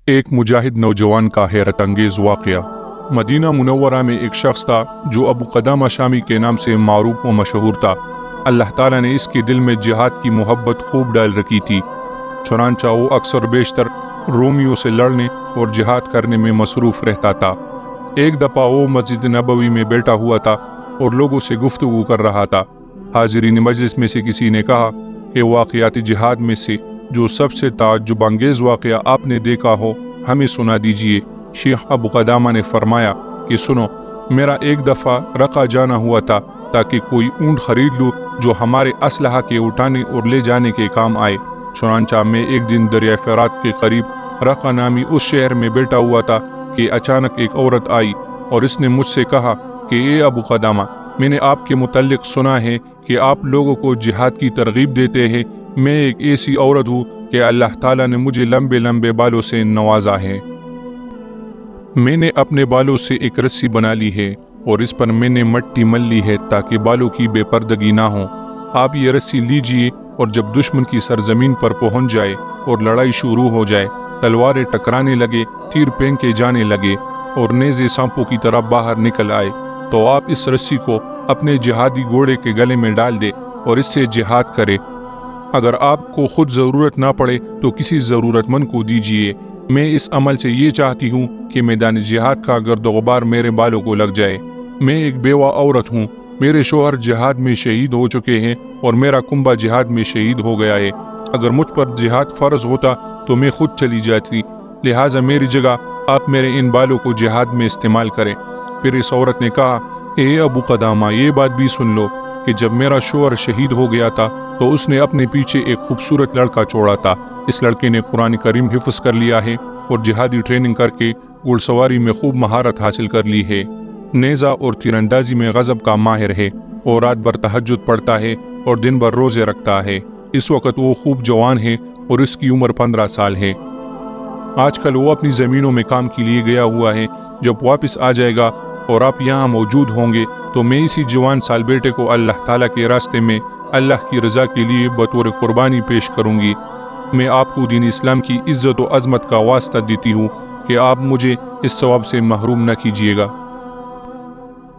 ایک مجاہد نوجوان کا حیرت انگیز واقعہ۔ مدینہ منورہ میں ایک شخص تھا جو ابو قدامہ شامی کے نام سے معروف و مشہور تھا۔ اللہ تعالیٰ نے اس کے دل میں جہاد کی محبت خوب ڈال رکھی تھی، چنانچہ وہ اکثر بیشتر رومیوں سے لڑنے اور جہاد کرنے میں مصروف رہتا تھا۔ ایک دفعہ وہ مسجد نبوی میں بیٹھا ہوا تھا اور لوگوں سے گفتگو کر رہا تھا۔ حاضرین مجلس میں سے کسی نے کہا کہ واقعات جہاد میں سے جو سب سے تعجب انگیز واقعہ آپ نے دیکھا ہو ہمیں سنا دیجئے۔ شیخ ابو قدامہ نے فرمایا کہ سنو، میرا ایک دفعہ رقہ جانا ہوا تھا تاکہ کوئی اونٹ خرید لوں جو ہمارے اسلحہ کے اٹھانے اور لے جانے کے کام آئے۔ چنانچہ میں ایک دن دریائے فرات کے قریب رقہ نامی اس شہر میں بیٹھا ہوا تھا کہ اچانک ایک عورت آئی اور اس نے مجھ سے کہا کہ اے ابو قدامہ، میں نے آپ کے متعلق سنا ہے کہ آپ لوگوں کو جہاد کی ترغیب دیتے ہیں۔ میں ایک ایسی عورت ہوں کہ اللہ تعالیٰ نے مجھے لمبے لمبے بالوں سے نوازا ہے۔ میں نے اپنے بالوں سے ایک رسی بنا لی ہے اور اس پر میں نے مٹی مل لی ہے تاکہ بالوں کی بے پردگی نہ ہو۔ آپ یہ رسی لیجئے اور جب دشمن کی سرزمین پر پہنچ جائے اور لڑائی شروع ہو جائے، تلواریں ٹکرانے لگے، تیر پھینکے جانے لگے اور نیزے سانپوں کی طرح باہر نکل آئے، تو آپ اس رسی کو اپنے جہادی گھوڑے کے گلے میں ڈال دے اور اس سے جہاد کرے۔ اگر آپ کو خود ضرورت نہ پڑے تو کسی ضرورت مند کو دیجیے۔ میں اس عمل سے یہ چاہتی ہوں کہ میدان جہاد کا گرد و غبار میرے بالوں کو لگ جائے۔ میں ایک بیوہ عورت ہوں، میرے شوہر جہاد میں شہید ہو چکے ہیں اور میرا کنبہ جہاد میں شہید ہو گیا ہے۔ اگر مجھ پر جہاد فرض ہوتا تو میں خود چلی جاتی، لہٰذا میری جگہ آپ میرے ان بالوں کو جہاد میں استعمال کریں۔ پھر اس عورت نے کہا، اے ابو قدامہ، یہ بات بھی سن لو کہ جب میرا شوہر شہید ہو گیا تھا تو اس نے اپنے پیچھے ایک خوبصورت لڑکا چھوڑا تھا۔ اس لڑکے نے قرآن کریم حفظ کر لیا ہے اور جہادی ٹریننگ کر کے گھڑ سواری میں خوب مہارت حاصل کر لی ہے، نیزہ اور تیر اندازی میں غضب کا ماہر ہے اور رات بھر تہجد پڑھتا ہے اور دن بھر روزے رکھتا ہے۔ اس وقت وہ خوب جوان ہے اور اس کی عمر 15 سال ہے۔ آج کل وہ اپنی زمینوں میں کام کے لیے گیا ہوا ہے۔ جب واپس آ جائے گا اور آپ یہاں موجود ہوں گے تو میں اسی جوان سال بیٹے کو اللہ تعالیٰ کے راستے میں اللہ کی رضا کے لیے بطور قربانی پیش کروں گی۔ میں آپ کو دین اسلام کی عزت و عظمت کا واسطہ دیتی ہوں کہ آپ مجھے اس ثواب سے محروم نہ کیجیے گا۔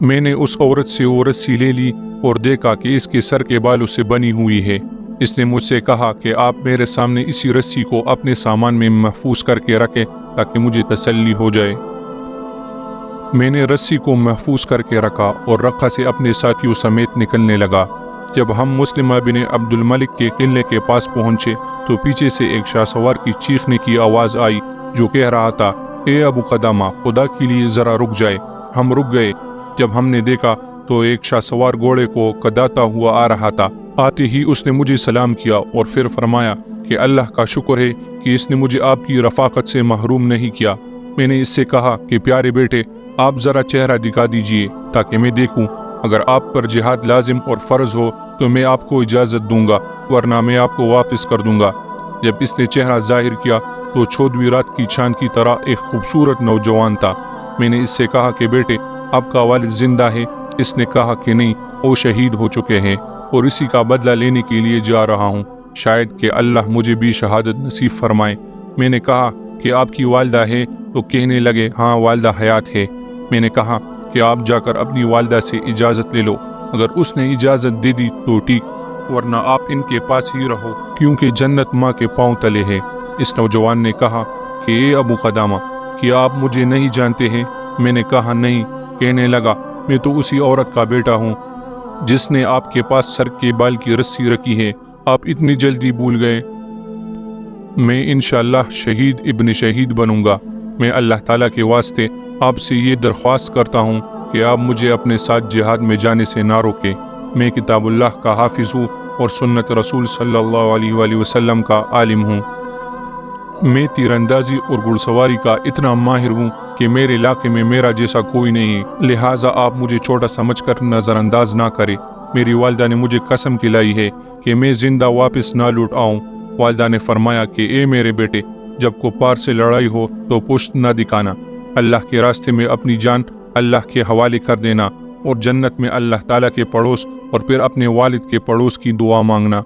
میں نے اس عورت سے وہ رسی لے لی اور دیکھا کہ اس کے سر کے بالوں سے بنی ہوئی ہے۔ اس نے مجھ سے کہا کہ آپ میرے سامنے اسی رسی کو اپنے سامان میں محفوظ کر کے رکھیں تاکہ مجھے تسلی ہو جائے۔ میں نے رسی کو محفوظ کر کے رکھا اور رقہ سے اپنے ساتھیوں سمیت نکلنے لگا۔ جب ہم مسلمہ بن عبد الملک کے قلعے کے پاس پہنچے تو پیچھے سے ایک شاہ سوار کی چیخنے کی آواز آئی جو کہہ رہا تھا، اے ابو قدامہ، خدا کے لیے ذرا رک جائے۔ ہم رک گئے۔ جب ہم نے دیکھا تو ایک شاہ سوار گھوڑے کو کداتا ہوا آ رہا تھا۔ آتے ہی اس نے مجھے سلام کیا اور پھر فرمایا کہ اللہ کا شکر ہے کہ اس نے مجھے آپ کی رفاقت سے محروم نہیں کیا۔ میں نے اس سے کہا کہ پیارے بیٹے، آپ ذرا چہرہ دکھا دیجئے تاکہ میں دیکھوں۔ اگر آپ پر جہاد لازم اور فرض ہو تو میں آپ کو اجازت دوں گا، ورنہ میں آپ کو واپس کر دوں گا۔ جب اس نے چہرہ ظاہر کیا تو 14ویں رات کی چاند کی طرح ایک خوبصورت نوجوان تھا۔ میں نے اس سے کہا کہ بیٹے، آپ کا والد زندہ ہے؟ اس نے کہا کہ نہیں، وہ شہید ہو چکے ہیں اور اسی کا بدلہ لینے کے لیے جا رہا ہوں، شاید کہ اللہ مجھے بھی شہادت نصیب فرمائے۔ میں نے کہا کہ آپ کی والدہ ہے؟ تو کہنے لگے، ہاں، والدہ حیات ہے۔ میں نے کہا کہ آپ جا کر اپنی والدہ سے اجازت لے لو، اگر اس نے اجازت دے دی تو ٹھیک، ورنہ آپ ان کے پاس ہی رہو کیونکہ جنت ماں کے پاؤں تلے ہے۔ اس نوجوان نے کہا کہ اے ابو قدامہ، کیا آپ مجھے نہیں جانتے ہیں؟ میں نے کہا نہیں۔ کہنے لگا، میں تو اسی عورت کا بیٹا ہوں جس نے آپ کے پاس سر کے بال کی رسی رکھی ہے، آپ اتنی جلدی بھول گئے؟ میں انشاءاللہ شہید ابن شہید بنوں گا۔ میں اللہ تعالیٰ کے واسطے آپ سے یہ درخواست کرتا ہوں کہ آپ مجھے اپنے ساتھ جہاد میں جانے سے نہ روکیں۔ میں کتاب اللہ کا حافظ ہوں اور سنت رسول صلی اللہ علیہ وآلہ وسلم کا عالم ہوں۔ میں تیر اندازی اور گھڑ سواری کا اتنا ماہر ہوں کہ میرے علاقے میں میرا جیسا کوئی نہیں، لہٰذا آپ مجھے چھوٹا سمجھ کر نظر انداز نہ کریں۔ میری والدہ نے مجھے قسم کھلائی ہے کہ میں زندہ واپس نہ لوٹ آؤں۔ والدہ نے فرمایا کہ اے میرے بیٹے، جب کفار سے لڑائی ہو تو پشت نہ دکھانا، اللہ کے راستے میں اپنی جان اللہ کے حوالے کر دینا اور جنت میں اللہ تعالیٰ کے پڑوس اور پھر اپنے والد کے پڑوس کی دعا مانگنا۔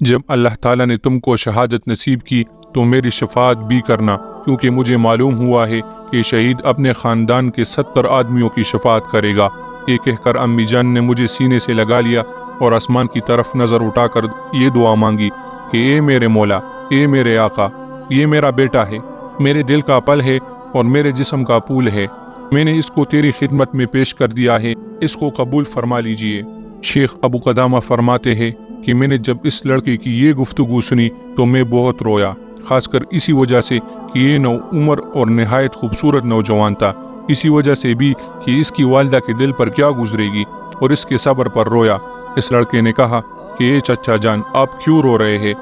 جب اللہ تعالیٰ نے تم کو شہادت نصیب کی تو میری شفاعت بھی کرنا، کیونکہ مجھے معلوم ہوا ہے کہ شہید اپنے خاندان کے 70 آدمیوں کی شفاعت کرے گا۔ یہ کہہ کر امی جان نے مجھے سینے سے لگا لیا اور آسمان کی طرف نظر اٹھا کر یہ دعا مانگی کہ اے میرے مولا، اے میرے آقا، یہ میرا بیٹا ہے، میرے دل کا پل ہے اور میرے جسم کا پھول ہے، میں نے اس کو تیری خدمت میں پیش کر دیا ہے، اس کو قبول فرما لیجئے۔ شیخ ابو قدامہ فرماتے ہیں کہ میں نے جب اس لڑکے کی یہ گفتگو سنی تو میں بہت رویا، خاص کر اسی وجہ سے کہ یہ نو عمر اور نہایت خوبصورت نوجوان تھا، اسی وجہ سے بھی کہ اس کی والدہ کے دل پر کیا گزرے گی، اور اس کے صبر پر رویا۔ اس لڑکے نے کہا کہ اے چچا جان، آپ کیوں رو رہے ہیں؟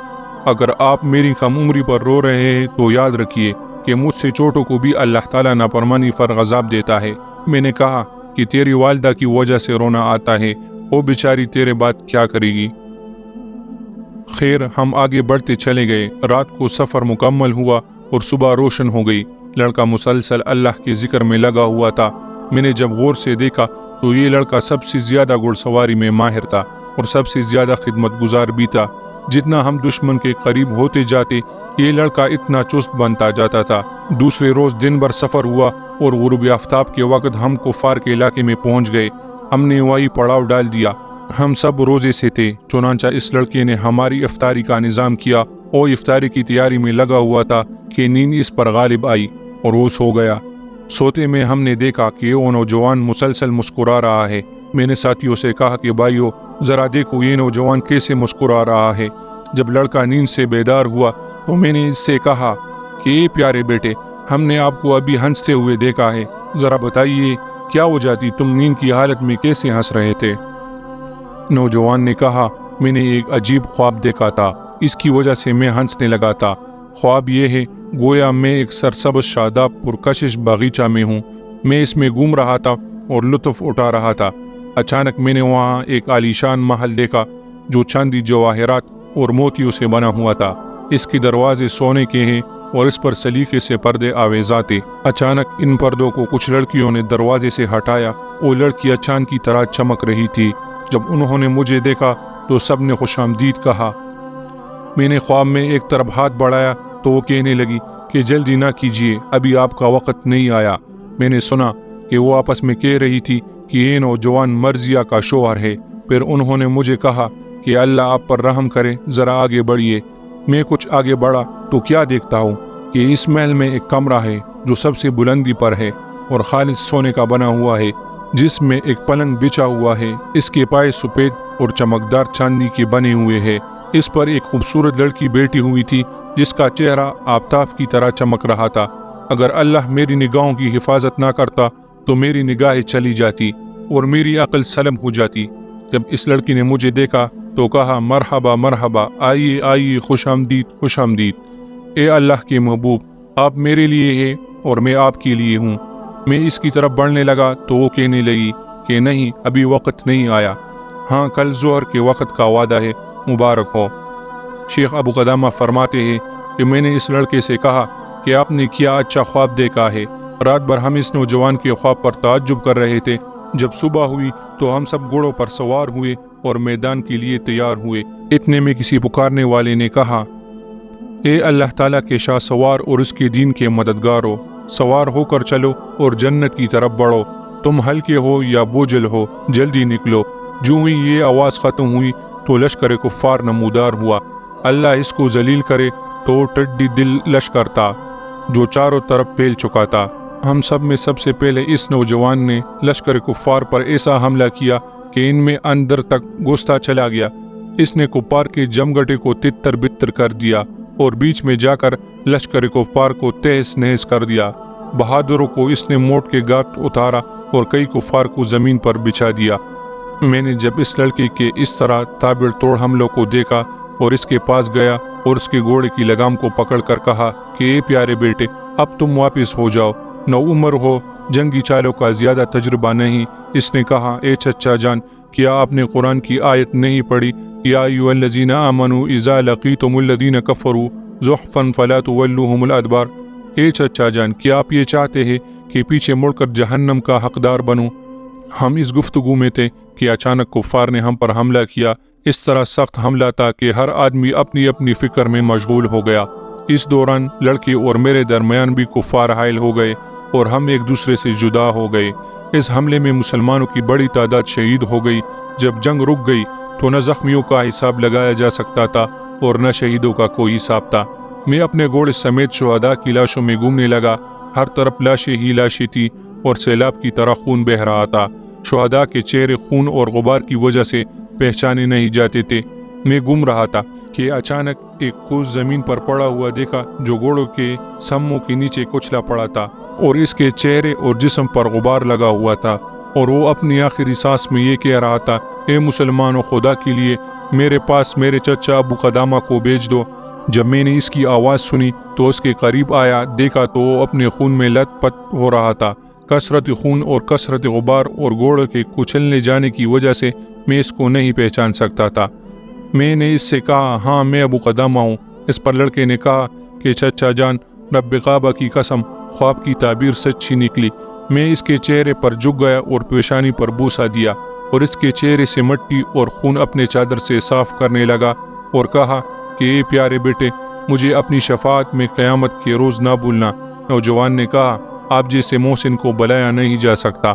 اگر آپ میری کم عمری پر رو رہے ہیں تو یاد رکھیے کہ مجھ سے چھوٹوں کو بھی اللہ تعالیٰ نافرمانی پر عذاب دیتا ہے۔ میں نے کہا کہ تیری والدہ کی وجہ سے رونا آتا ہے، وہ بیچاری تیرے بات کیا کرے گی؟ خیر، ہم آگے بڑھتے چلے گئے۔ رات کو سفر مکمل ہوا اور صبح روشن ہو گئی۔ لڑکا مسلسل اللہ کے ذکر میں لگا ہوا تھا۔ میں نے جب غور سے دیکھا تو یہ لڑکا سب سے زیادہ گھڑ سواری میں ماہر تھا اور سب سے زیادہ خدمت گزار بھی تھا۔ جتنا ہم دشمن کے قریب ہوتے جاتے یہ لڑکا اتنا چست بنتا جاتا تھا۔ دوسرے روز دن بھر سفر ہوا اور غروب آفتاب کے وقت ہم کفار کے علاقے میں پہنچ گئے۔ ہم نے وہی پڑاؤ ڈال دیا۔ ہم سب روزے سے تھے، چنانچہ اس لڑکے نے ہماری افطاری کا نظام کیا اور افطاری کی تیاری میں لگا ہوا تھا کہ نیند اس پر غالب آئی اور وہ سو گیا۔ سوتے میں ہم نے دیکھا کہ وہ نوجوان مسلسل مسکرا رہا ہے۔ میں نے ساتھیوں سے کہا کہ بھائیو، ذرا دیکھو یہ نوجوان کیسے مسکرا رہا ہے۔ جب لڑکا نیند سے بیدار ہوا تو میں نے اس سے کہا کہ اے پیارے بیٹے، ہم نے آپ کو ابھی ہنستے ہوئے دیکھا ہے، ذرا بتائیے کیا وجہ تھی، تم نیند کی حالت میں کیسے ہنس رہے تھے؟ نوجوان نے کہا، میں نے ایک عجیب خواب دیکھا تھا، اس کی وجہ سے میں ہنسنے لگا تھا۔ خواب یہ ہے، گویا میں ایک سرسبز شاداب پرکشش باغیچہ میں ہوں، میں اس میں گھوم رہا تھا اور لطف اٹھا رہا تھا۔ اچانک میں نے وہاں ایک عالیشان محل دیکھا جو چاندی، جواہرات اور موتیوں سے بنا ہوا تھا۔ اس کے دروازے سونے کے ہیں اور اس پر سلیقے سے پردے آویزاں تھے۔ اچانک ان پردوں کو کچھ لڑکیوں نے دروازے سے ہٹایا، وہ لڑکیاں چاند کی طرح چمک رہی تھی۔ جب انہوں نے مجھے دیکھا تو سب نے خوش آمدید کہا۔ میں نے خواب میں ایک طرف ہاتھ بڑھایا تو وہ کہنے لگی کہ جلدی نہ کیجیے، ابھی آپ کا وقت نہیں آیا۔ میں نے سنا کہ وہ آپس میں کہہ رہی تھی کہ یہ نوجوان مرضیہ کا شوہر ہے۔ پھر انہوں نے مجھے کہا کہ اللہ آپ پر رحم کرے، ذرا آگے بڑھیے۔ میں کچھ آگے بڑھا تو کیا دیکھتا ہوں کہ اس محل میں ایک کمرہ ہے جو سب سے بلندی پر ہے اور خالص سونے کا بنا ہوا ہے، جس میں ایک پلنگ بچھا ہوا ہے، اس کے پائے سفید اور چمکدار چاندی کے بنے ہوئے ہیں۔ اس پر ایک خوبصورت لڑکی بیٹھی ہوئی تھی جس کا چہرہ آفتاب کی طرح چمک رہا تھا۔ اگر اللہ میری نگاہوں کی حفاظت نہ کرتا تو میری نگاہیں چلی جاتی اور میری عقل سلب ہو جاتی۔ جب اس لڑکی نے مجھے دیکھا تو کہا، مرحبا مرحبا، آئیے آئیے، خوش آمدید خوش آمدید۔ اے اللہ کے محبوب، آپ میرے لیے ہیں اور میں آپ کے لیے ہوں۔ میں اس کی طرف بڑھنے لگا تو وہ کہنے لگی کہ نہیں، ابھی وقت نہیں آیا، ہاں کل ظہر کے وقت کا وعدہ ہے، مبارک ہو۔ شیخ ابو قدامہ فرماتے ہیں کہ میں نے اس لڑکے سے کہا کہ آپ نے کیا اچھا خواب دیکھا ہے۔ رات بھر ہم اس نوجوان کے خواب پر تعجب کر رہے تھے۔ جب صبح ہوئی تو ہم سب گھوڑوں پر سوار ہوئے اور میدان کے لیے تیار ہوئے۔ اتنے میں کسی پکارنے والے نے کہا، اے اللہ تعالیٰ کے شاہ سوار اور اس کے دین کے مددگارو، سوار ہو کر چلو اور جنت کی طرف بڑھو، تم ہلکے ہو یا بوجھل ہو، جلدی نکلو۔ جو ہی یہ آواز ختم ہوئی تو لشکر کفار نمودار ہوا۔ اللہ اس کو ذلیل کرے تو ٹڈی دل لشکر تھا جو چاروں طرف پھیل چکا تھا۔ ہم سب میں سب سے پہلے اس نوجوان نے لشکر کفار پر ایسا حملہ کیا کہ ان میں اندر تک گھستا چلا گیا۔ اس نے کفار کے جمگٹے کو تتر بتر کر دیا اور بیچ میں جا کر لشکر کفار کو تہس نہس کر دیا۔ بہادروں کو اس نے موٹ کے گات اتارا اور کئی کفار کو زمین پر بچھا دیا۔ میں نے جب اس لڑکے کے اس طرح تابڑ توڑ حملوں کو دیکھا اور اس کے پاس گیا اور اس کے گھوڑے کی لگام کو پکڑ کر کہا کہ اے پیارے بیٹے، اب تم واپس ہو جاؤ، نو عمر ہو، جنگی چالوں کا زیادہ تجربہ نہیں۔ اس نے کہا، اے چچا جان، کیا آپ نے قرآن کی آیت نہیں پڑھی، یا ایھا الذین آمنوا اذا لقیتم الذین کفروا زحفا فلا تولوہم الادبار۔ اے چچا جان، کیا آپ یہ چاہتے ہیں کہ پیچھے مڑ کر جہنم کا حقدار بنوں؟ ہم اس گفتگو میں تھے کہ اچانک کفار نے ہم پر حملہ کیا۔ اس طرح سخت حملہ تھا کہ ہر آدمی اپنی اپنی فکر میں مشغول ہو گیا۔ اس دوران لڑکے اور میرے درمیان بھی کفار حائل ہو گئے اور ہم ایک دوسرے سے جدا ہو گئے۔ اس حملے میں مسلمانوں کی بڑی تعداد شہید ہو گئی۔ جب جنگ رک گئی تو نہ زخمیوں کا حساب لگایا جا سکتا تھا اور نہ شہیدوں کا کوئی حساب تھا۔ میں اپنے گھوڑے سمیت شہداء کی لاشوں میں گھومنے لگا۔ ہر طرف لاشیں ہی لاشیں تھی اور سیلاب کی طرح خون بہہ رہا تھا۔ شہداء کے چہرے خون اور غبار کی وجہ سے پہچانے نہیں جاتے تھے۔ میں گھوم رہا تھا کہ اچانک ایک کوس زمین پر پڑا ہوا دیکھا جو گھوڑوں کے سموں کے نیچے کچلا پڑا تھا اور اس کے چہرے اور جسم پر غبار لگا ہوا تھا، اور وہ اپنی آخری سانس میں یہ کہہ رہا تھا، اے مسلمانوں، خدا کے لیے میرے پاس میرے چچا ابو قدامہ کو بھیج دو۔ جب میں نے اس کی آواز سنی تو اس کے قریب آیا، دیکھا تو وہ اپنے خون میں لت پت ہو رہا تھا۔ کثرت خون اور کثرت غبار اور گھوڑے کے کچلنے جانے کی وجہ سے میں اس کو نہیں پہچان سکتا تھا۔ میں نے اس سے کہا، ہاں میں ابو قدامہ ہوں۔ اس پر لڑکے نے کہا کہ چچا جان، رب کعبہ کی قسم، خواب کی تعبیر سچی نکلی۔ میں اس کے چہرے پر جھک گیا اور پیشانی پر بوسہ دیا اور اس کے چہرے سے مٹی اور خون اپنے چادر سے صاف کرنے لگا اور کہا کہ اے پیارے بیٹے، مجھے اپنی شفاعت میں قیامت کے روز نہ بھولنا۔ نوجوان نے کہا، آپ جیسے محسن کو بلایا نہیں جا سکتا،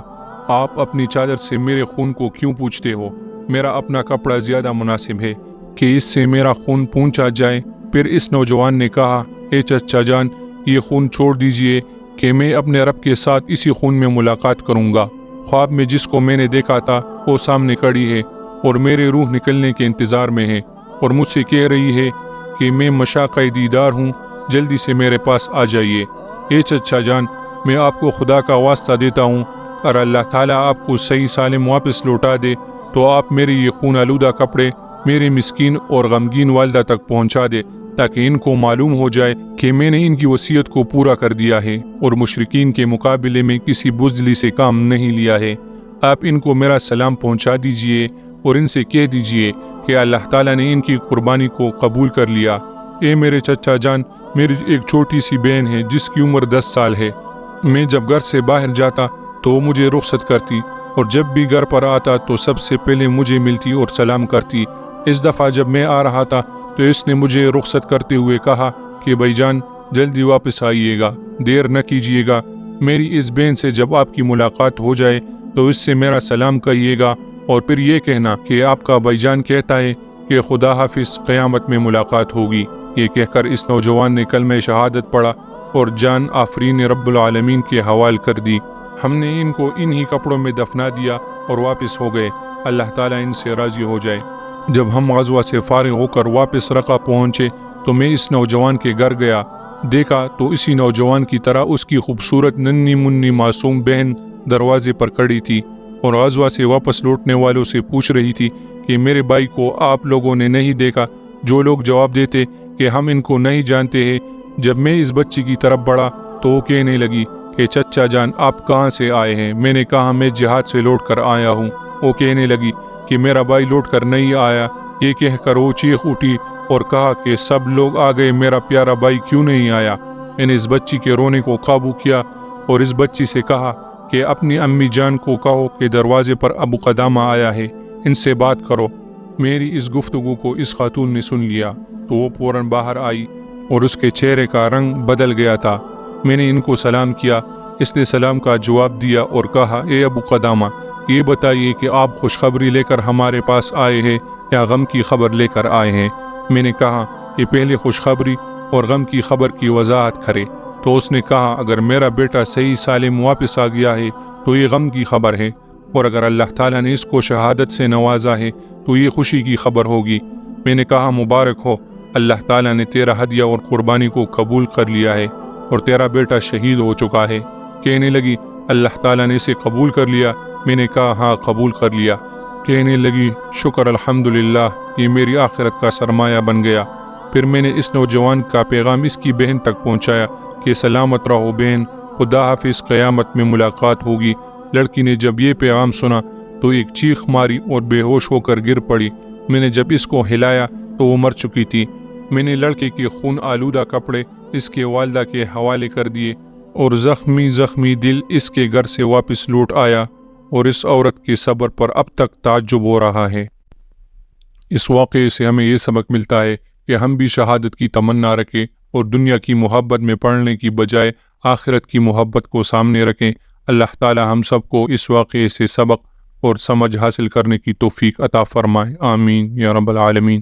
آپ اپنی چادر سے میرے خون کو کیوں پوچھتے ہو؟ میرا اپنا کپڑا زیادہ مناسب ہے کہ اس سے میرا خون پونچھا جائے۔ پھر اس نوجوان نے کہا، اے چچا جان، یہ خون چھوڑ دیجئے کہ میں اپنے رب کے ساتھ اسی خون میں ملاقات کروں گا۔ خواب میں جس کو میں نے دیکھا تھا وہ سامنے کھڑی ہے اور میرے روح نکلنے کے انتظار میں ہے اور مجھ سے کہہ رہی ہے کہ میں مشاق دیدار ہوں، جلدی سے میرے پاس آ جائیے۔ اے چچا جان، میں آپ کو خدا کا واسطہ دیتا ہوں، اور اللہ تعالیٰ آپ کو صحیح سالم واپس لوٹا دے تو آپ میرے یہ خون آلودہ کپڑے میرے مسکین اور غمگین والدہ تک پہنچا دے، تاکہ ان کو معلوم ہو جائے کہ میں نے ان کی وصیت کو پورا کر دیا ہے اور مشرکین کے مقابلے میں کسی بزدلی سے کام نہیں لیا ہے۔ آپ ان کو میرا سلام پہنچا دیجئے اور ان سے کہہ دیجئے کہ اللہ تعالیٰ نے ان کی قربانی کو قبول کر لیا۔ اے میرے چچا جان، میری ایک چھوٹی سی بہن ہے جس کی عمر 10 سال ہے۔ میں جب گھر سے باہر جاتا تو وہ مجھے رخصت کرتی اور جب بھی گھر پر آتا تو سب سے پہلے مجھے ملتی اور سلام کرتی۔ اس دفعہ جب میں آ رہا تھا تو اس نے مجھے رخصت کرتے ہوئے کہا کہ بھائی جان، جلدی واپس آئیے گا، دیر نہ کیجیے گا۔ میری اس بہن سے جب آپ کی ملاقات ہو جائے تو اس سے میرا سلام کہیے گا اور پھر یہ کہنا کہ آپ کا بھائی جان کہتا ہے کہ خدا حافظ، قیامت میں ملاقات ہوگی۔ یہ کہہ کر اس نوجوان نے کلمہ شہادت پڑھا اور جان آفرین رب العالمین کے حوالے کر دی۔ ہم نے ان کو انہی کپڑوں میں دفنا دیا اور واپس ہو گئے، اللہ تعالیٰ ان سے راضی ہو جائے۔ جب ہم غزوہ سے فارغ ہو کر واپس رقہ پہنچے تو میں اس نوجوان کے گھر گیا، دیکھا تو اسی نوجوان کی طرح اس کی خوبصورت ننھی منی معصوم بہن دروازے پر کھڑی تھی اور غزوہ سے واپس لوٹنے والوں سے پوچھ رہی تھی کہ میرے بھائی کو آپ لوگوں نے نہیں دیکھا؟ جو لوگ جواب دیتے کہ ہم ان کو نہیں جانتے ہیں۔ جب میں اس بچی کی طرف بڑھا تو وہ کہنے لگی کہ چچا جان، آپ کہاں سے آئے ہیں؟ میں نے کہا، میں جہاد سے لوٹ کر آیا ہوں۔ وہ کہنے لگی کہ میرا بھائی لوٹ کر نہیں آیا۔ یہ کہہ کر وہ چیخ اٹھی اور کہا کہ سب لوگ آ گئے، میرا پیارا بھائی کیوں نہیں آیا؟ میں نے اس بچی کے رونے کو قابو کیا اور اس بچی سے کہا کہ اپنی امی جان کو کہو کہ دروازے پر ابو قدامہ آیا ہے، ان سے بات کرو۔ میری اس گفتگو کو اس خاتون نے سن لیا تو وہ فوراً باہر آئی اور اس کے چہرے کا رنگ بدل گیا تھا۔ میں نے ان کو سلام کیا، اس نے سلام کا جواب دیا اور کہا، اے ابو قدامہ، یہ بتائیے کہ آپ خوشخبری لے کر ہمارے پاس آئے ہیں یا غم کی خبر لے کر آئے ہیں؟ میں نے کہا کہ پہلے خوشخبری اور غم کی خبر کی وضاحت کرے۔ تو اس نے کہا، اگر میرا بیٹا صحیح سالم واپس آ گیا ہے تو یہ غم کی خبر ہے، اور اگر اللہ تعالیٰ نے اس کو شہادت سے نوازا ہے تو یہ خوشی کی خبر ہوگی۔ میں نے کہا، مبارک ہو، اللہ تعالیٰ نے تیرا ہدیہ اور قربانی کو قبول کر لیا ہے اور تیرا بیٹا شہید ہو چکا ہے۔ کہنے لگی، اللہ تعالیٰ نے اسے قبول کر لیا؟ میں نے کہا، ہاں قبول کر لیا۔ کہنے لگی، شکر الحمدللہ، یہ میری آخرت کا سرمایہ بن گیا۔ پھر میں نے اس نوجوان کا پیغام اس کی بہن تک پہنچایا کہ سلامت رہو بہن، خدا حافظ، قیامت میں ملاقات ہوگی۔ لڑکی نے جب یہ پیغام سنا تو ایک چیخ ماری اور بے ہوش ہو کر گر پڑی۔ میں نے جب اس کو ہلایا تو وہ مر چکی تھی۔ میں نے لڑکے کے خون آلودہ کپڑے اس کے والدہ کے حوالے کر دیے اور زخمی دل اس کے گھر سے واپس لوٹ آیا، اور اس عورت کے صبر پر اب تک تعجب ہو رہا ہے۔ اس واقعے سے ہمیں یہ سبق ملتا ہے کہ ہم بھی شہادت کی تمنا رکھیں اور دنیا کی محبت میں پڑھنے کی بجائے آخرت کی محبت کو سامنے رکھیں۔ اللہ تعالی ہم سب کو اس واقعے سے سبق اور سمجھ حاصل کرنے کی توفیق عطا فرمائے، آمین یا رب العالمین۔